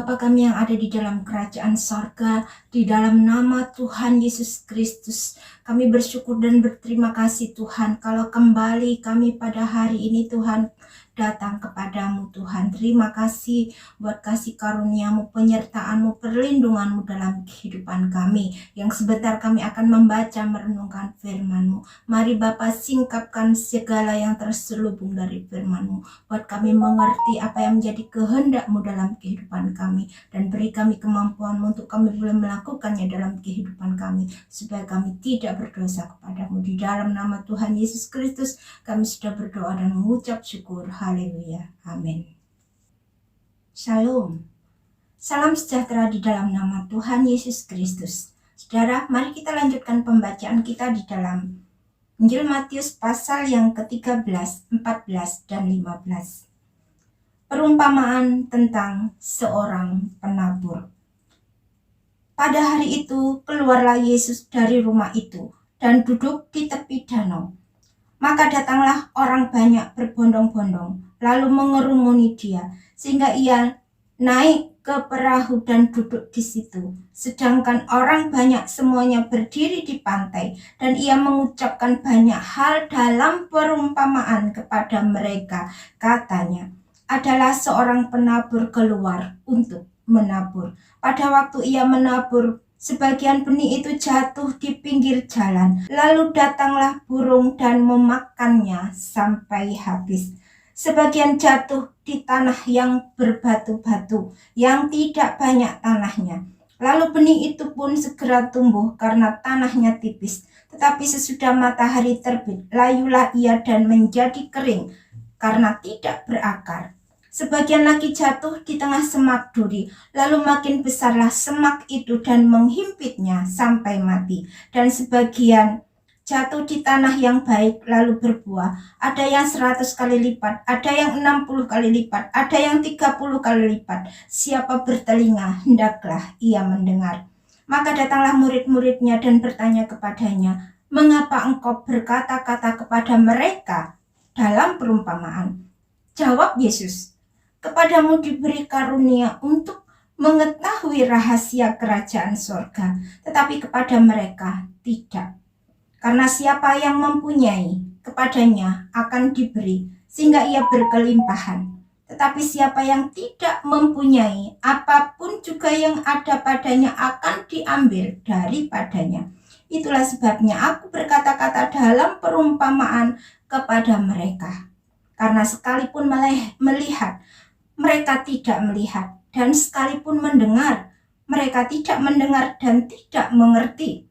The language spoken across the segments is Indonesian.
Bapa kami yang ada di dalam kerajaan sorga, di dalam nama Tuhan Yesus Kristus, kami bersyukur dan berterima kasih Tuhan, kalau kembali kami pada hari ini Tuhan, datang kepadamu Tuhan. Terima kasih buat kasih karuniamu, penyertaanmu, perlindunganmu dalam kehidupan kami, yang sebentar kami akan membaca merenungkan firmanmu. Mari Bapa singkapkan segala yang terselubung dari firmanmu, buat kami mengerti apa yang menjadi kehendakmu dalam kehidupan kami, dan beri kami kemampuanmu untuk kami boleh melakukannya dalam kehidupan kami, supaya kami tidak berdosa kepadamu. Di dalam nama Tuhan Yesus Kristus kami sudah berdoa dan mengucap syukur. Haleluya. Amin. Shalom. Salam sejahtera di dalam nama Tuhan Yesus Kristus. Saudara, mari kita lanjutkan pembacaan kita di dalam Injil Matius pasal yang ke-13, 14, dan 15. Perumpamaan tentang seorang penabur. Pada hari itu keluarlah Yesus dari rumah itu dan duduk di tepi danau. Maka datanglah orang banyak berbondong-bondong, lalu mengerumuni dia, sehingga ia naik ke perahu dan duduk di situ. Sedangkan orang banyak semuanya berdiri di pantai, dan ia mengucapkan banyak hal dalam perumpamaan kepada mereka. Katanya, adalah seorang penabur keluar untuk menabur. Pada waktu ia menabur, sebagian benih itu jatuh di pinggir jalan, lalu datanglah burung dan memakannya sampai habis. Sebagian jatuh di tanah yang berbatu-batu, yang tidak banyak tanahnya. Lalu benih itu pun segera tumbuh karena tanahnya tipis. Tetapi sesudah matahari terbit, layulah ia dan menjadi kering karena tidak berakar. Sebagian lagi jatuh di tengah semak duri, lalu makin besarlah semak itu dan menghimpitnya sampai mati. Dan sebagian jatuh di tanah yang baik lalu berbuah, ada yang 100 kali lipat, ada yang 60 kali lipat, ada yang 30 kali lipat. Siapa bertelinga, hendaklah ia mendengar. Maka datanglah murid-muridnya dan bertanya kepadanya, mengapa engkau berkata-kata kepada mereka dalam perumpamaan? Jawab Yesus, kepadamu diberi karunia untuk mengetahui rahasia kerajaan sorga, tetapi kepada mereka tidak. Karena siapa yang mempunyai, kepadanya akan diberi, sehingga ia berkelimpahan. Tetapi siapa yang tidak mempunyai, apapun juga yang ada padanya akan diambil daripadanya. Itulah sebabnya aku berkata-kata dalam perumpamaan kepada mereka. Karena sekalipun melihat, mereka tidak melihat, dan sekalipun mendengar, mereka tidak mendengar dan tidak mengerti.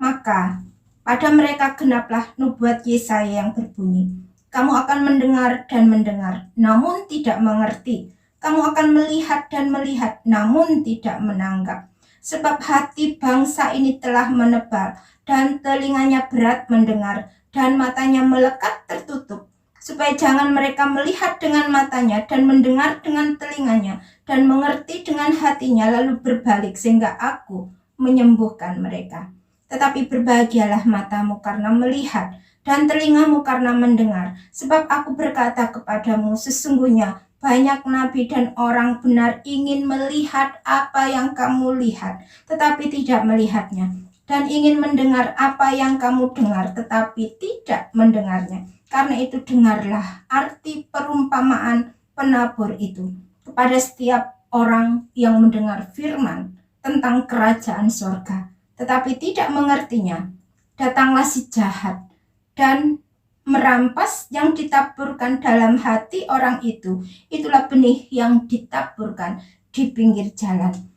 Maka pada mereka genaplah nubuat Yesaya yang berbunyi, kamu akan mendengar dan mendengar, namun tidak mengerti. Kamu akan melihat dan melihat, namun tidak menanggap. Sebab hati bangsa ini telah menebal, dan telinganya berat mendengar, dan matanya melekat tertutup, supaya jangan mereka melihat dengan matanya dan mendengar dengan telinganya dan mengerti dengan hatinya lalu berbalik sehingga aku menyembuhkan mereka. Tetapi berbahagialah matamu karena melihat dan telingamu karena mendengar, sebab aku berkata kepadamu, sesungguhnya banyak nabi dan orang benar ingin melihat apa yang kamu lihat tetapi tidak melihatnya, dan ingin mendengar apa yang kamu dengar tetapi tidak mendengarnya. Karena itu dengarlah arti perumpamaan penabur itu kepada setiap orang yang mendengar firman tentang kerajaan sorga, tetapi tidak mengertinya. Datanglah si jahat dan merampas yang ditaburkan dalam hati orang itu. Itulah benih yang ditaburkan di pinggir jalan.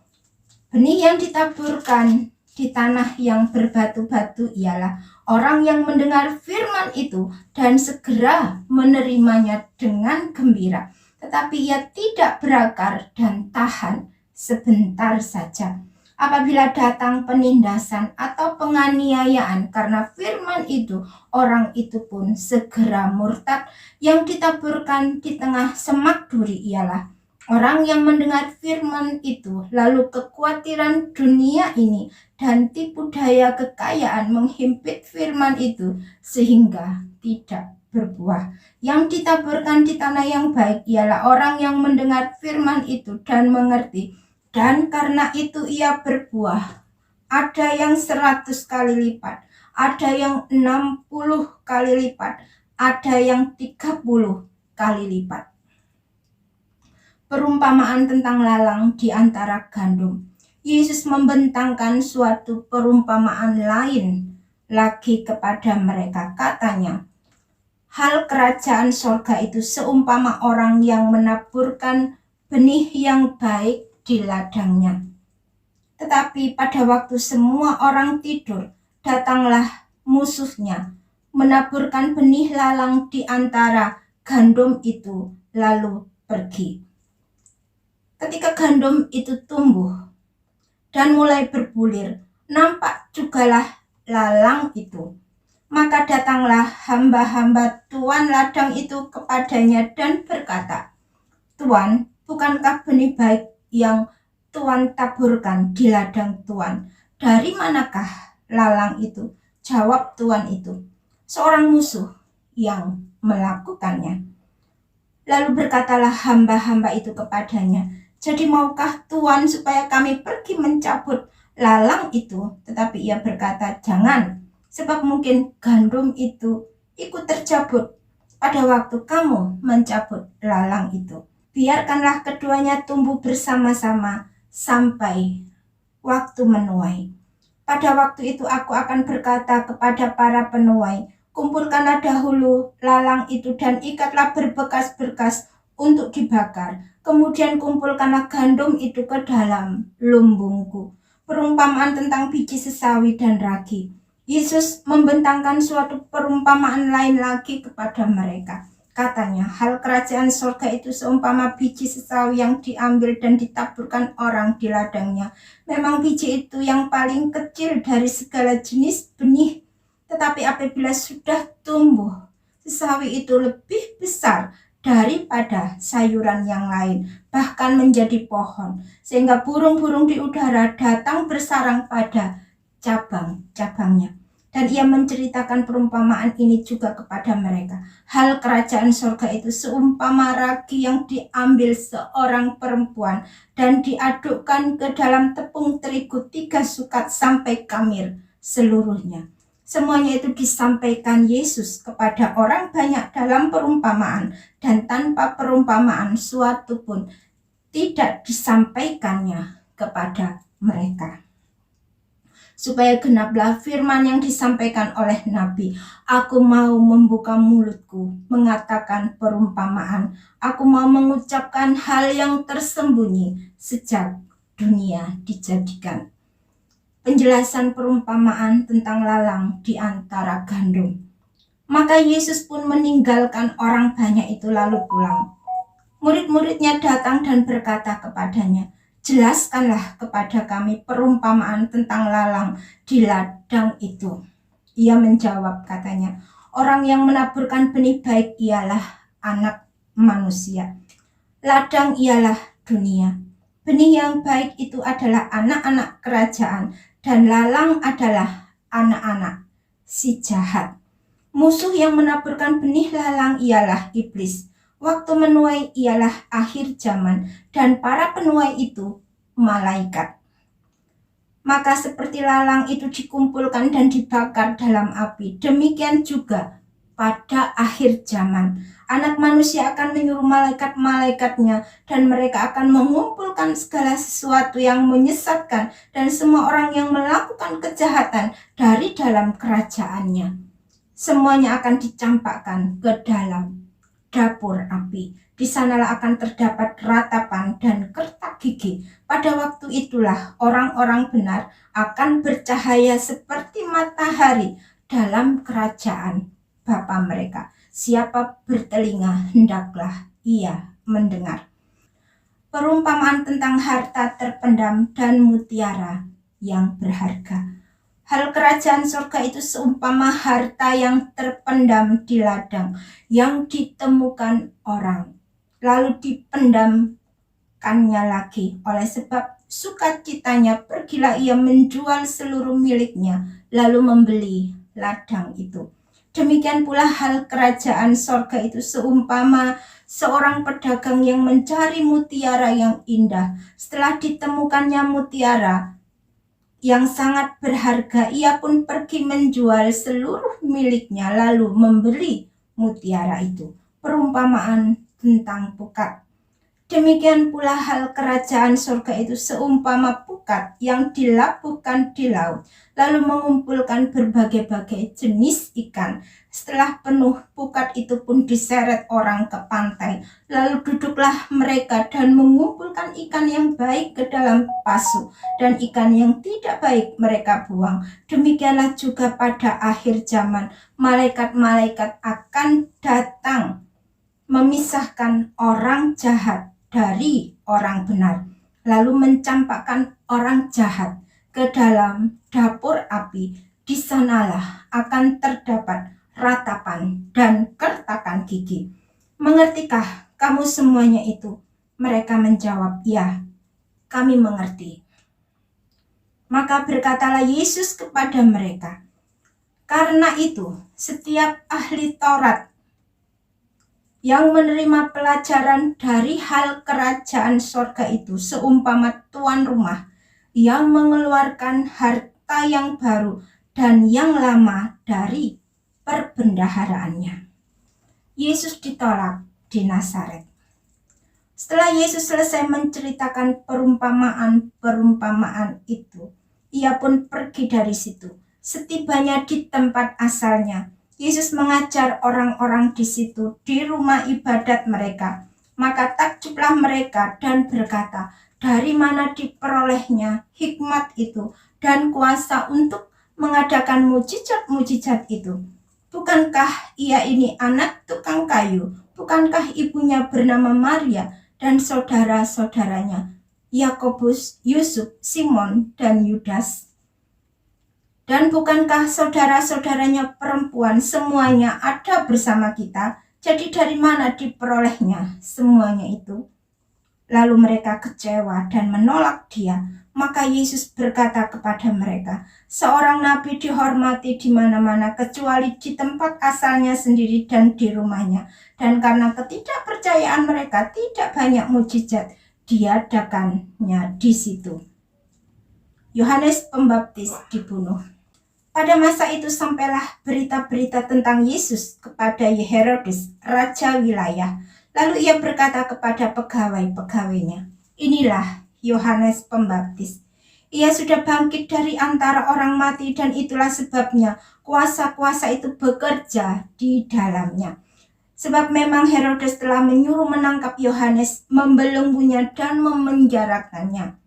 Benih yang ditaburkan di tanah yang berbatu-batu ialah orang yang mendengar firman itu dan segera menerimanya dengan gembira, tetapi ia tidak berakar dan tahan sebentar saja. Apabila datang penindasan atau penganiayaan karena firman itu, orang itu pun segera murtad. Yang ditaburkan di tengah semak duri ialah orang yang mendengar firman itu, lalu kekhawatiran dunia ini dan tipu daya kekayaan menghimpit firman itu sehingga tidak berbuah. Yang ditaburkan di tanah yang baik ialah orang yang mendengar firman itu dan mengerti, Dan karena itu ia berbuah. Ada yang 100 kali lipat, ada yang 60 kali lipat, ada yang 30 kali lipat. Perumpamaan tentang lalang di antara gandum. Yesus membentangkan suatu perumpamaan lain lagi kepada mereka. Katanya, hal kerajaan sorga itu seumpama orang yang menaburkan benih yang baik di ladangnya. Tetapi pada waktu semua orang tidur, datanglah musuhnya, menaburkan benih lalang di antara gandum itu, lalu pergi. Ketika gandum itu tumbuh dan mulai berbulir, nampak jugalah lalang itu. Maka datanglah hamba-hamba tuan ladang itu kepadanya dan berkata, Tuan, bukankah benih baik yang Tuan taburkan di ladang Tuan? Dari manakah lalang itu? Jawab tuan itu, seorang musuh yang melakukannya. Lalu berkatalah hamba-hamba itu kepadanya, jadi maukah Tuan supaya kami pergi mencabut lalang itu? Tetapi ia berkata, jangan, sebab mungkin gandum itu ikut tercabut pada waktu kamu mencabut lalang itu. Biarkanlah keduanya tumbuh bersama-sama sampai waktu menuai. Pada waktu itu aku akan berkata kepada para penuai, kumpulkanlah dahulu lalang itu dan ikatlah berbekas-berkas untuk dibakar. Kemudian kumpulkanlah gandum itu ke dalam lumbungku. Perumpamaan tentang biji sesawi dan ragi. Yesus membentangkan suatu perumpamaan lain lagi kepada mereka. Katanya, hal kerajaan sorga itu seumpama biji sesawi yang diambil dan ditaburkan orang di ladangnya. Memang biji itu yang paling kecil dari segala jenis benih. Tetapi apabila sudah tumbuh, sesawi itu lebih besar daripada sayuran yang lain, bahkan menjadi pohon, sehingga burung-burung di udara datang bersarang pada cabang-cabangnya. Dan ia menceritakan perumpamaan ini juga kepada mereka. Hal kerajaan surga itu seumpama ragi yang diambil seorang perempuan dan diadukkan ke dalam tepung terigu 3 sukat sampai kamir seluruhnya. Semuanya itu disampaikan Yesus kepada orang banyak dalam perumpamaan, dan tanpa perumpamaan suatu pun tidak disampaikannya kepada mereka. Supaya genaplah firman yang disampaikan oleh Nabi, aku mau membuka mulutku, mengatakan perumpamaan, aku mau mengucapkan hal yang tersembunyi sejak dunia dijadikan. Penjelasan perumpamaan tentang lalang di antara gandum. Maka Yesus pun meninggalkan orang banyak itu lalu pulang. Murid-muridnya datang dan berkata kepadanya, jelaskanlah kepada kami perumpamaan tentang lalang di ladang itu. Ia menjawab, katanya, orang yang menaburkan benih baik ialah anak manusia. Ladang ialah dunia. Benih yang baik itu adalah anak-anak kerajaan, dan lalang adalah anak-anak si jahat. Musuh yang menaburkan benih lalang ialah iblis. Waktu menuai ialah akhir zaman, dan para penuai itu malaikat. Maka seperti lalang itu dikumpulkan dan dibakar dalam api, demikian juga pada akhir zaman. Anak manusia akan menyuruh malaikat-malaikatnya, dan mereka akan mengumpulkan segala sesuatu yang menyesatkan dan semua orang yang melakukan kejahatan dari dalam kerajaannya. Semuanya akan dicampakkan ke dalam dapur api. Di sanalah akan terdapat ratapan dan kertak gigi. Pada waktu itulah orang-orang benar akan bercahaya seperti matahari dalam kerajaan Bapa mereka. Siapa bertelinga, hendaklah ia mendengar. Perumpamaan tentang harta terpendam dan mutiara yang berharga. Hal kerajaan surga itu seumpama harta yang terpendam di ladang, yang ditemukan orang, lalu dipendamkannya lagi. Oleh sebab sukacitanya, pergilah ia menjual seluruh miliknya, lalu membeli ladang itu. Demikian pula hal kerajaan sorga itu seumpama seorang pedagang yang mencari mutiara yang indah. Setelah ditemukannya mutiara yang sangat berharga, ia pun pergi menjual seluruh miliknya lalu membeli mutiara itu. Perumpamaan tentang pukat. Demikian pula hal kerajaan surga itu seumpama pukat yang dilabuhkan di laut, lalu mengumpulkan berbagai-bagai jenis ikan. Setelah penuh, pukat itu pun diseret orang ke pantai. Lalu duduklah mereka dan mengumpulkan ikan yang baik ke dalam pasu, dan ikan yang tidak baik mereka buang. Demikianlah juga pada akhir zaman, malaikat-malaikat akan datang memisahkan orang jahat dari orang benar, lalu mencampakkan orang jahat ke dalam dapur api. Di sanalah akan terdapat ratapan dan kertakan gigi. Mengertikah kamu semuanya itu? Mereka menjawab, ya, kami mengerti. Maka berkatalah Yesus kepada mereka, karena itu setiap ahli Taurat yang menerima pelajaran dari hal kerajaan sorga itu seumpama tuan rumah yang mengeluarkan harta yang baru dan yang lama dari perbendaharaannya. Yesus ditolak di Nazaret. Setelah Yesus selesai menceritakan perumpamaan itu, ia pun pergi dari situ. Setibanya di tempat asalnya, Yesus mengajar orang-orang di situ di rumah ibadat mereka. Maka takjublah mereka dan berkata, dari mana diperolehnya hikmat itu dan kuasa untuk mengadakan mujizat-mujizat itu? Bukankah ia ini anak tukang kayu? Bukankah ibunya bernama Maria dan saudara-saudaranya Yakobus, Yusuf, Simon, dan Yudas? Dan bukankah saudara-saudaranya perempuan semuanya ada bersama kita? Jadi dari mana diperolehnya semuanya itu? Lalu mereka kecewa dan menolak dia. Maka Yesus berkata kepada mereka, seorang nabi dihormati di mana-mana kecuali di tempat asalnya sendiri dan di rumahnya. Dan karena ketidakpercayaan mereka tidak banyak mujizat diadakannya di situ. Yohanes Pembaptis dibunuh. Pada masa itu sampailah berita-berita tentang Yesus kepada Herodes, raja wilayah. Lalu ia berkata kepada pegawai-pegawainya, inilah Yohanes Pembaptis. Ia sudah bangkit dari antara orang mati dan itulah sebabnya kuasa-kuasa itu bekerja di dalamnya. Sebab memang Herodes telah menyuruh menangkap Yohanes, membelenggunya dan memenjarakannya.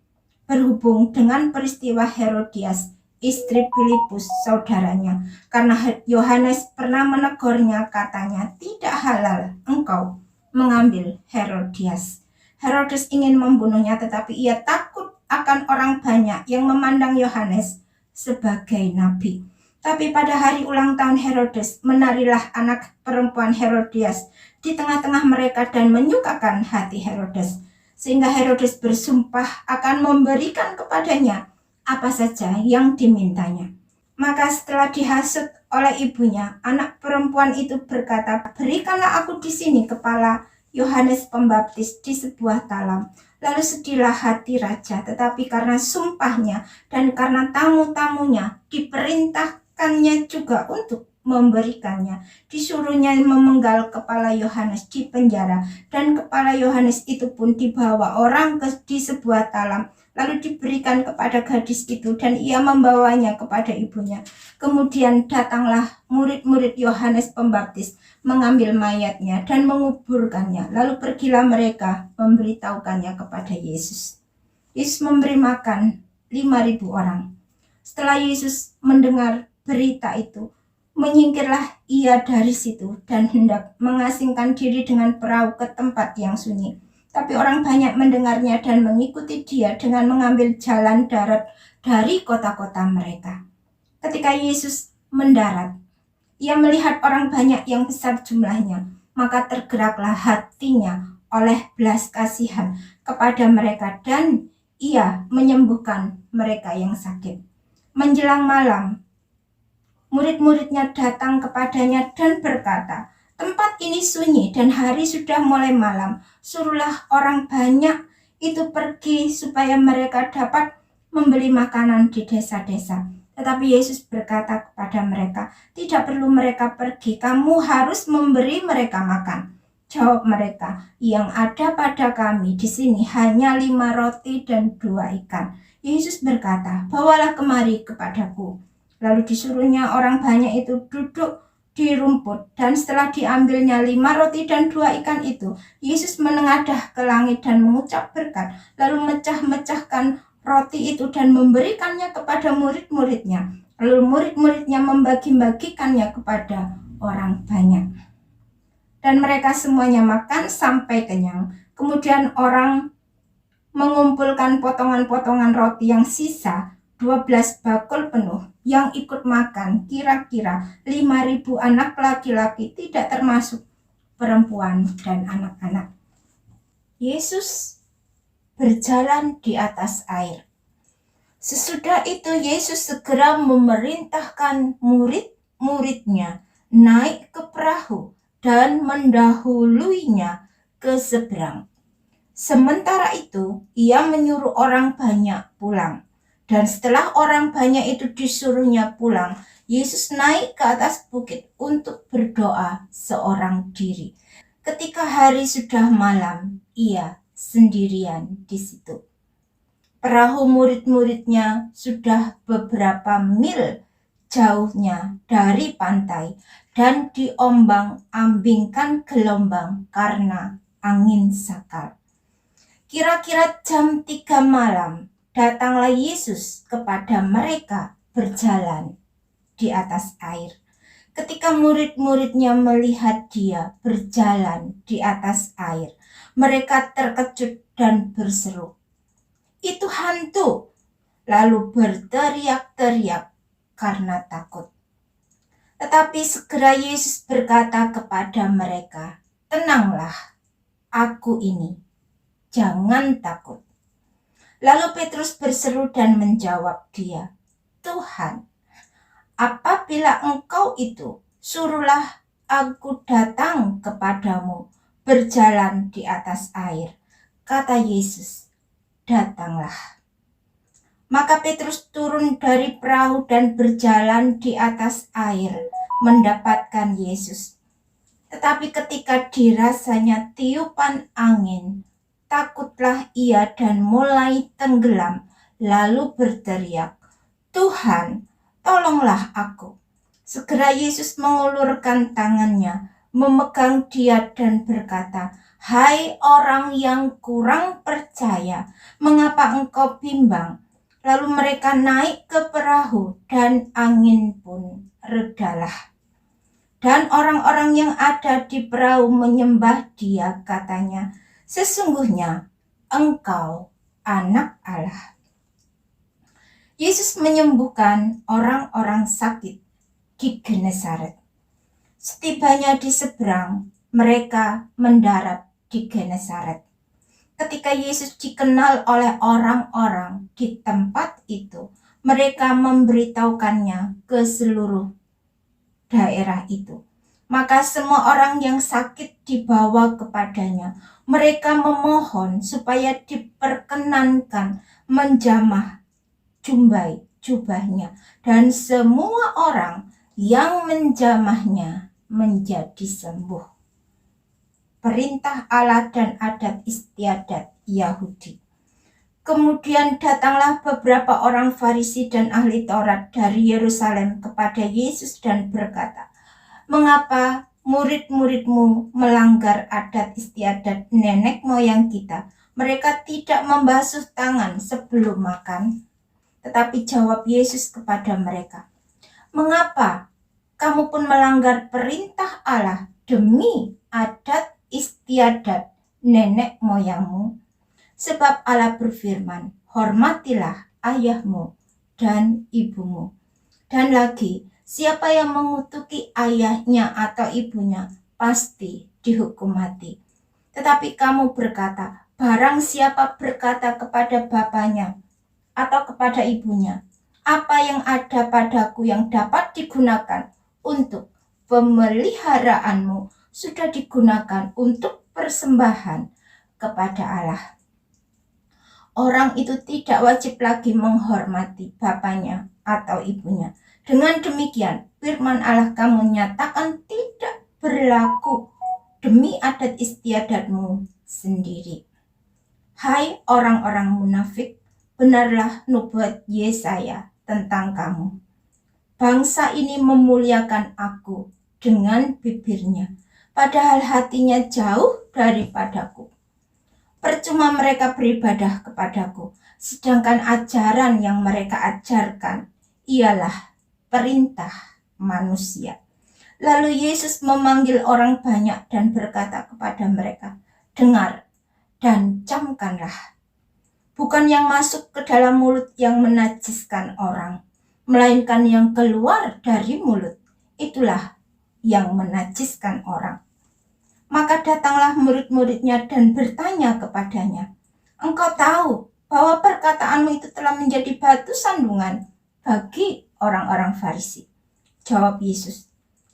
Berhubung dengan peristiwa Herodias, istri Filipus saudaranya, karena Yohanes pernah menegurnya, katanya, tidak halal engkau mengambil Herodias. Herodes ingin membunuhnya, tetapi ia takut akan orang banyak yang memandang Yohanes sebagai nabi. Tapi pada hari ulang tahun Herodes, menarilah anak perempuan Herodias di tengah-tengah mereka dan menyukakan hati Herodes, sehingga Herodes bersumpah akan memberikan kepadanya apa saja yang dimintanya. Maka setelah dihasut oleh ibunya, anak perempuan itu berkata, berikanlah aku di sini kepala Yohanes Pembaptis di sebuah talam. Lalu sedihlah hati raja, tetapi karena sumpahnya dan karena tamu-tamunya diperintahkannya juga untuk memberikannya. Disuruhnya memenggal kepala Yohanes di penjara, dan kepala Yohanes itu pun dibawa orang di sebuah talam, lalu diberikan kepada gadis itu dan ia membawanya kepada ibunya. Kemudian datanglah murid-murid Yohanes Pembaptis mengambil mayatnya dan menguburkannya. Lalu pergilah mereka memberitahukannya kepada Yesus. Yesus memberi makan 5.000 orang. Setelah Yesus mendengar berita itu, menyingkirlah ia dari situ dan hendak mengasingkan diri dengan perahu ke tempat yang sunyi. Tapi orang banyak mendengarnya dan mengikuti dia dengan mengambil jalan darat dari kota-kota mereka. Ketika Yesus mendarat, ia melihat orang banyak yang besar jumlahnya, maka tergeraklah hatinya oleh belas kasihan kepada mereka dan ia menyembuhkan mereka yang sakit. Menjelang malam, Murid-muridnya datang kepadanya dan berkata, "Tempat ini sunyi dan hari sudah mulai malam. Suruhlah orang banyak itu pergi supaya mereka dapat membeli makanan di desa-desa." Tetapi Yesus berkata kepada mereka, "Tidak perlu mereka pergi, kamu harus memberi mereka makan." Jawab mereka, "Yang ada pada kami di sini hanya 5 roti dan 2 ikan." Yesus berkata, "Bawalah kemari kepadaku." Lalu disuruhnya orang banyak itu duduk di rumput, dan setelah diambilnya 5 roti dan 2 ikan itu, Yesus menengadah ke langit dan mengucap berkat, lalu mecah-mecahkan roti itu dan memberikannya kepada murid-muridnya. Lalu murid-muridnya membagi-bagikannya kepada orang banyak. Dan mereka semuanya makan sampai kenyang. Kemudian orang mengumpulkan potongan-potongan roti yang sisa, 12 bakul penuh. Yang ikut makan kira-kira 5.000 anak laki-laki, tidak termasuk perempuan dan anak-anak. Yesus berjalan di atas air. Sesudah itu Yesus segera memerintahkan murid-muridnya naik ke perahu dan mendahuluinya ke seberang. Sementara itu, ia menyuruh orang banyak pulang. Dan setelah orang banyak itu disuruhnya pulang, Yesus naik ke atas bukit untuk berdoa seorang diri. Ketika hari sudah malam, ia sendirian di situ. Perahu murid-muridnya sudah beberapa mil jauhnya dari pantai dan diombang-ambingkan gelombang karena angin sakal. Kira-kira jam 3 malam, datanglah Yesus kepada mereka berjalan di atas air. Ketika murid-muridnya melihat dia berjalan di atas air, mereka terkejut dan berseru, "Itu hantu!" Lalu berteriak-teriak karena takut. Tetapi segera Yesus berkata kepada mereka, "Tenanglah, aku ini, jangan takut." Lalu Petrus berseru dan menjawab dia, "Tuhan, apabila Engkau itu, suruhlah aku datang kepadamu berjalan di atas air." Kata Yesus, "Datanglah." Maka Petrus turun dari perahu dan berjalan di atas air mendapatkan Yesus. Tetapi ketika dirasanya tiupan angin, takutlah ia dan mulai tenggelam, lalu berteriak, "Tuhan, tolonglah aku." Segera Yesus mengulurkan tangannya, memegang dia dan berkata, "Hai orang yang kurang percaya, mengapa engkau bimbang?" Lalu mereka naik ke perahu dan angin pun redalah. Dan orang-orang yang ada di perahu menyembah dia, katanya, "Sesungguhnya Engkau Anak Allah." Yesus menyembuhkan orang-orang sakit di Genesaret. Setibanya di seberang, mereka mendarat di Genesaret. Ketika Yesus dikenal oleh orang-orang di tempat itu, mereka memberitahukannya ke seluruh daerah itu. Maka semua orang yang sakit dibawa kepadanya. Mereka memohon supaya diperkenankan menjamah jubahnya, dan semua orang yang menjamahnya menjadi sembuh. Perintah Allah dan adat istiadat Yahudi. Kemudian datanglah beberapa orang Farisi dan ahli Taurat dari Yerusalem kepada Yesus dan berkata, "Mengapa murid-muridmu melanggar adat istiadat nenek moyang kita? Mereka tidak membasuh tangan sebelum makan." Tetapi jawab Yesus kepada mereka, "Mengapa kamu pun melanggar perintah Allah demi adat istiadat nenek moyangmu? Sebab Allah berfirman, 'Hormatilah ayahmu dan ibumu.' Dan lagi, siapa yang mengutuki ayahnya atau ibunya pasti dihukum mati. Tetapi kamu berkata, barang siapa berkata kepada bapaknya atau kepada ibunya, apa yang ada padaku yang dapat digunakan untuk pemeliharaanmu sudah digunakan untuk persembahan kepada Allah. Orang itu tidak wajib lagi menghormati bapaknya atau ibunya. Dengan demikian, firman Allah kamu nyatakan tidak berlaku demi adat istiadatmu sendiri. Hai orang-orang munafik, benarlah nubuat Yesaya tentang kamu. Bangsa ini memuliakan aku dengan bibirnya, padahal hatinya jauh daripadaku. Percuma mereka beribadah kepadaku, sedangkan ajaran yang mereka ajarkan ialah perintah manusia. Lalu Yesus memanggil orang banyak dan berkata kepada mereka, dengar dan camkanlah. Bukan yang masuk ke dalam mulut yang menajiskan orang, melainkan yang keluar dari mulut, itulah yang menajiskan orang. Maka datanglah murid-muridnya dan bertanya kepadanya, engkau tahu bahwa perkataanmu itu telah menjadi batu sandungan bagi orang-orang Farisi. Jawab Yesus,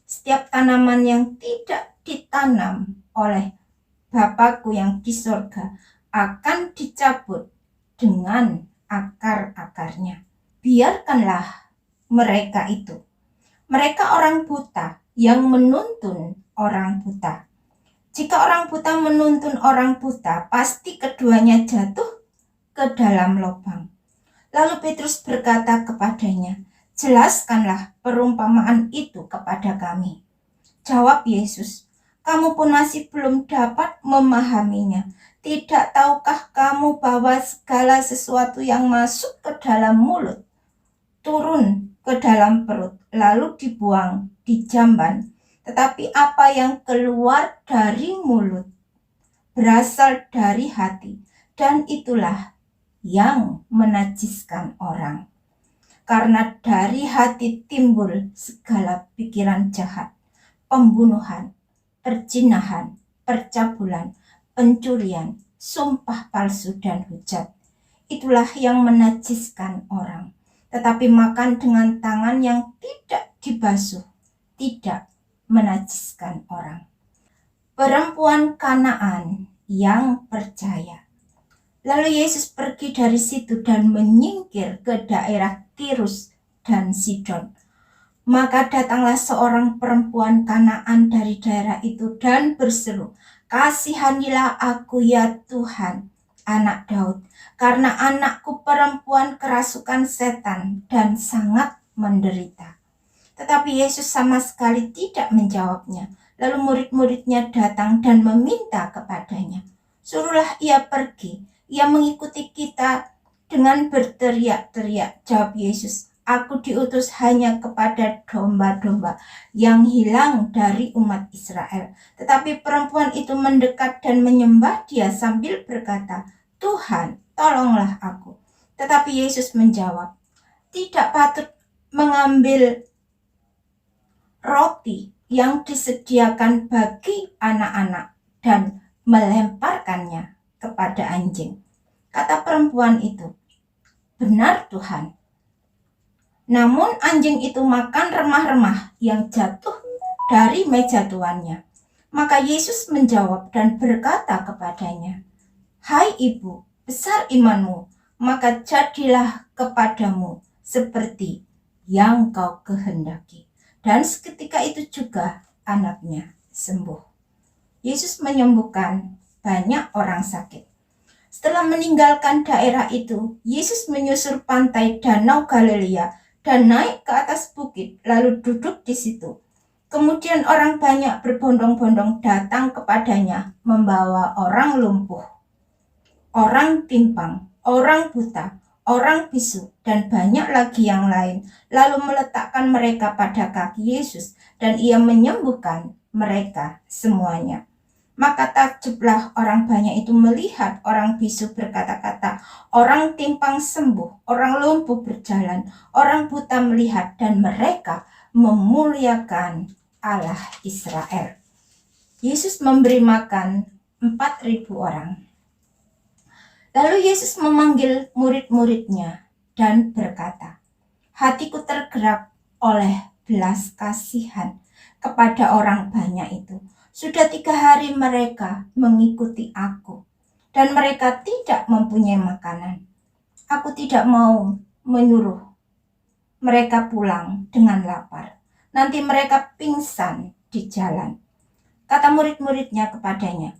setiap tanaman yang tidak ditanam oleh Bapakku yang di sorga akan dicabut dengan akar-akarnya. Biarkanlah mereka itu. Mereka orang buta yang menuntun orang buta. Jika orang buta menuntun orang buta, pasti keduanya jatuh ke dalam lubang. Lalu Petrus berkata kepadanya, jelaskanlah perumpamaan itu kepada kami. Jawab Yesus, kamu pun masih belum dapat memahaminya. Tidak tahukah kamu bahwa segala sesuatu yang masuk ke dalam mulut, turun ke dalam perut, lalu dibuang di jamban. Tetapi apa yang keluar dari mulut berasal dari hati, dan itulah yang menajiskan orang. Karena dari hati timbul segala pikiran jahat, pembunuhan, perzinahan, percabulan, pencurian, sumpah palsu, dan hujat. Itulah yang menajiskan orang. Tetapi makan dengan tangan yang tidak dibasuh tidak menajiskan orang. Perempuan Kanaan yang percaya. Lalu Yesus pergi dari situ dan menyingkir ke daerah Tirus dan Sidon. Maka datanglah seorang perempuan Kanaan dari daerah itu dan berseru, kasihanilah aku ya Tuhan, anak Daud, karena anakku perempuan kerasukan setan dan sangat menderita. Tetapi Yesus sama sekali tidak menjawabnya. Lalu murid-muridnya datang dan meminta kepadanya, suruhlah ia pergi, ia mengikuti kita dengan berteriak-teriak. Jawab Yesus, aku diutus hanya kepada domba-domba yang hilang dari umat Israel. Tetapi perempuan itu mendekat dan menyembah dia sambil berkata, Tuhan, tolonglah aku. Tetapi Yesus menjawab, tidak patut mengambil roti yang disediakan bagi anak-anak dan melemparkannya kepada anjing. Kata perempuan itu, benar Tuhan. Namun anjing itu makan remah-remah yang jatuh dari meja tuannya. Maka Yesus menjawab dan berkata kepadanya, hai ibu, besar imanmu, maka jadilah kepadamu seperti yang kau kehendaki. Dan seketika itu juga anaknya sembuh. Yesus menyembuhkan banyak orang sakit. Setelah meninggalkan daerah itu, Yesus menyusur pantai Danau Galilea dan naik ke atas bukit, lalu duduk di situ. Kemudian orang banyak berbondong-bondong datang kepadanya, membawa orang lumpuh, orang timpang, orang buta, orang bisu, dan banyak lagi yang lain, lalu meletakkan mereka pada kaki Yesus, dan ia menyembuhkan mereka semuanya. Maka takjublah orang banyak itu melihat orang bisu berkata-kata, orang timpang sembuh, orang lumpuh berjalan, orang buta melihat, dan mereka memuliakan Allah Israel. Yesus memberi makan 4.000 orang. Lalu Yesus memanggil murid-muridnya dan berkata, Hatiku tergerak oleh belas kasihan kepada orang banyak itu. Sudah 3 hari mereka mengikuti aku, dan mereka tidak mempunyai makanan. Aku tidak mau menyuruh mereka pulang dengan lapar. Nanti mereka pingsan di jalan. Kata murid-muridnya kepadanya,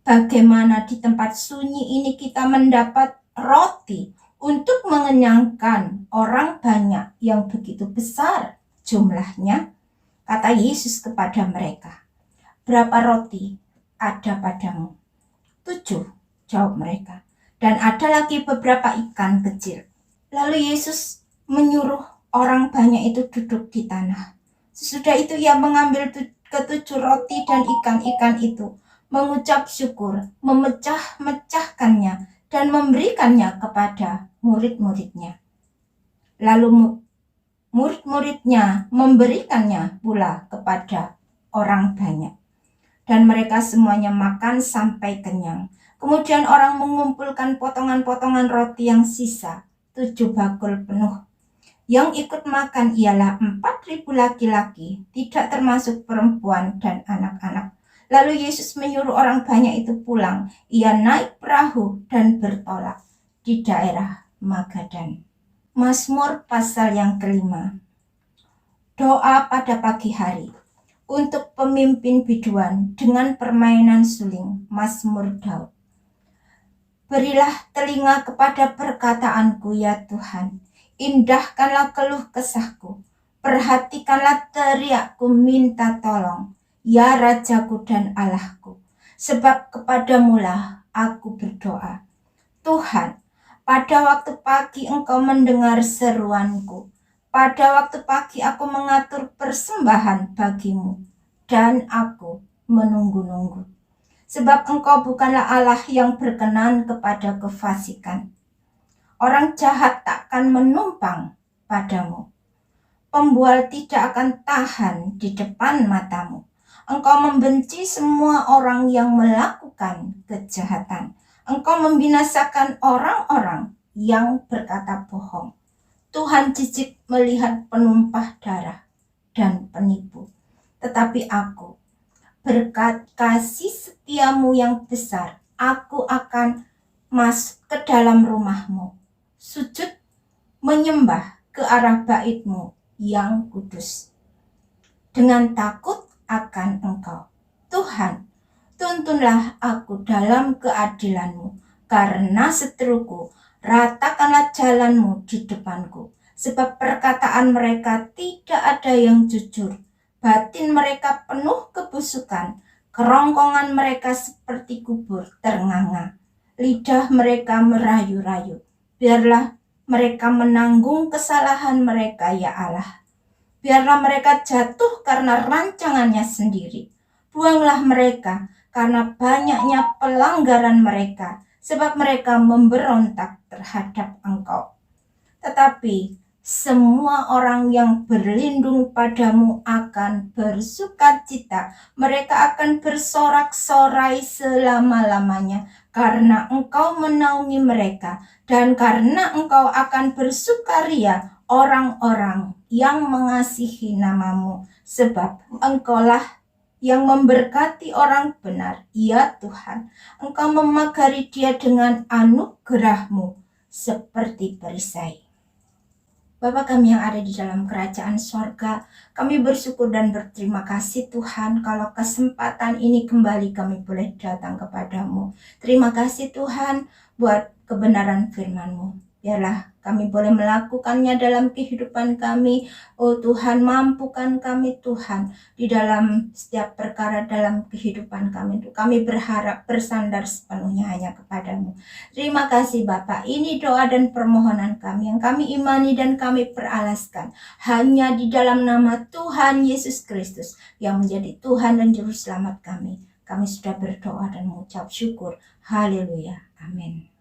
bagaimana di tempat sunyi ini kita mendapat roti untuk mengenyangkan orang banyak yang begitu besar jumlahnya? Kata Yesus kepada mereka, berapa roti ada padamu? 7, jawab mereka. Dan ada lagi beberapa ikan kecil. Lalu Yesus menyuruh orang banyak itu duduk di tanah. Sesudah itu ia mengambil ke-7 roti dan ikan-ikan itu, mengucap syukur, memecah-mecahkannya, dan memberikannya kepada murid-muridnya. Lalu murid-muridnya memberikannya pula kepada orang banyak. Dan mereka semuanya makan sampai kenyang. Kemudian orang mengumpulkan potongan-potongan roti yang sisa, 7 bakul penuh. Yang ikut makan ialah 4.000 laki-laki, tidak termasuk perempuan dan anak-anak. Lalu Yesus menyuruh orang banyak itu pulang. Ia naik perahu dan bertolak di daerah Magadan. Mazmur pasal yang kelima. Doa pada pagi hari. Untuk pemimpin biduan dengan permainan suling, Mazmur Daud. Berilah telinga kepada perkataanku ya Tuhan. Indahkanlah keluh kesahku, perhatikanlah teriakku minta tolong, ya Rajaku dan Allahku, sebab kepadamulah aku berdoa. Tuhan, pada waktu pagi Engkau mendengar seruanku, pada waktu pagi aku mengatur persembahan bagimu, dan aku menunggu-nunggu. Sebab Engkau bukanlah Allah yang berkenan kepada kefasikan. Orang jahat takkan menumpang padamu. Pembual tidak akan tahan di depan matamu. Engkau membenci semua orang yang melakukan kejahatan. Engkau membinasakan orang-orang yang berkata bohong. Tuhan jijik melihat penumpah darah dan penipu. Tetapi aku, berkat kasih setiamu yang besar, aku akan masuk ke dalam rumahmu, sujud menyembah ke arah bait-mu yang kudus. Dengan takut akan Engkau, Tuhan, tuntunlah aku dalam keadilan-Mu, karena seteruku, ratakanlah jalan-Mu di depanku, sebab perkataan mereka tidak ada yang jujur, batin mereka penuh kebusukan, kerongkongan mereka seperti kubur ternganga, lidah mereka merayu-rayu. Biarlah mereka menanggung kesalahan mereka ya Allah. Biarlah mereka jatuh karena rancangannya sendiri. Buanglah mereka karena banyaknya pelanggaran mereka, sebab mereka memberontak terhadap Engkau. Tetapi semua orang yang berlindung padamu akan bersukacita. Mereka akan bersorak-sorai selama-lamanya, karena Engkau menaungi mereka, dan karena Engkau akan bersukaria orang-orang yang mengasihi namamu, sebab Engkaulah yang memberkati orang benar, ya Tuhan. Engkau memagari dia dengan anugerah-Mu seperti perisai. Bapa kami yang ada di dalam kerajaan sorga, kami bersyukur dan berterima kasih Tuhan kalau kesempatan ini kembali kami boleh datang kepadamu. Terima kasih Tuhan buat kebenaran firman-Mu. Biarlah kami boleh melakukannya dalam kehidupan kami. Oh Tuhan, mampukan kami Tuhan di dalam setiap perkara dalam kehidupan kami. Kami berharap bersandar sepenuhnya hanya kepadamu. Terima kasih Bapak. Ini doa dan permohonan kami yang kami imani dan kami peralaskan hanya di dalam nama Tuhan Yesus Kristus yang menjadi Tuhan dan Juru Selamat kami. Kami sudah berdoa dan mengucap syukur. Haleluya. Amin.